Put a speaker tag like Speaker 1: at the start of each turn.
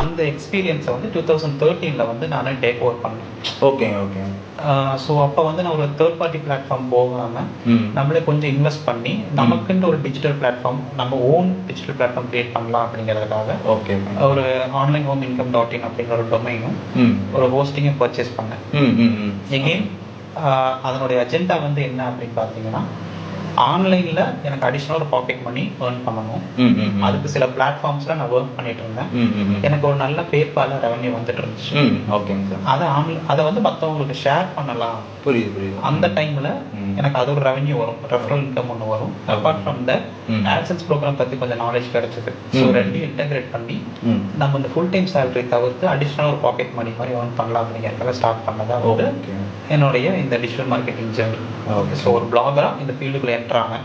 Speaker 1: அந்த எக்ஸ்பீரியன்ஸை வந்து 2013 வந்து நான் டேக் ஓவர் பண்ணேன்.
Speaker 2: Okay okay.
Speaker 1: ஸோ அப்போ வந்து நான் ஒரு தேர்ட் பார்ட்டி பிளாட்ஃபார்ம் போகாமல் நம்மளே கொஞ்சம் இன்வெஸ்ட் பண்ணி நமக்குன்ற ஒரு டிஜிட்டல் பிளாட்ஃபார்ம், நம்ம ஓன் டிஜிட்டல் பிளாட்ஃபார்ம் கிரியேட் பண்ணலாம் அப்படிங்கிறதுக்காக
Speaker 2: ஓகே
Speaker 1: ஒரு ஆன்லைன் ஹோம் இன்கம் .in அப்படிங்கிற ஒரு டொமைனும் ஒரு ஹோஸ்டிங்கும் பர்ச்சேஸ் பண்ணேன். எகெயின் அதனுடைய அஜெண்டா வந்து என்ன அப்படின்னு பார்த்தீங்கன்னா, ஆன்லைனில் எனக்கு அடிஷ்னல் ஒரு பாக்கெட் மணி ஏர்ன் பண்ணணும். அதுக்கு சில பிளாட்ஃபார்ம்ஸில் நான் ஒர்க் பண்ணிட்டு இருந்தேன். எனக்கு ஒரு நல்ல பேப்பால ரெவன்யூ வந்துட்டு இருந்துச்சு.
Speaker 2: ஓகேங்க சார்.
Speaker 1: அதை வந்து மற்றவங்களுக்கு ஷேர் பண்ணலாம்.
Speaker 2: புரியுது. அந்த
Speaker 1: டைமில் எனக்கு அது ஒரு ரெவன்யூ வரும், ரெஃபரல் இன்கம் ஒன்று வரும். அப்பார்ட் ஃப்ரம் த ஆட்சன்ஸ் ப்ரோக்ராம் பற்றி கொஞ்சம் நாலேஜ் கிடைச்சது. ஸோ ரெண்டையும் இன்டெகிரேட் பண்ணி நம்ம இந்த ஃபுல் டைம் சேலரி தவிர்த்து அடிஷ்னல் ஒரு பாக்கெட் மணி மாதிரி ஏர்ன் பண்ணலாம் அப்படிங்கிறதுக்காக ஸ்டார்ட் பண்ணதான் என்னுடைய இந்த டிஜிட்டல் மார்க்கெட்டிங் ஜர்னி. ஸோ ஒரு பிளாகராக இந்த ஃபீல்டுக்குள்ளே என்ட்ராங்க.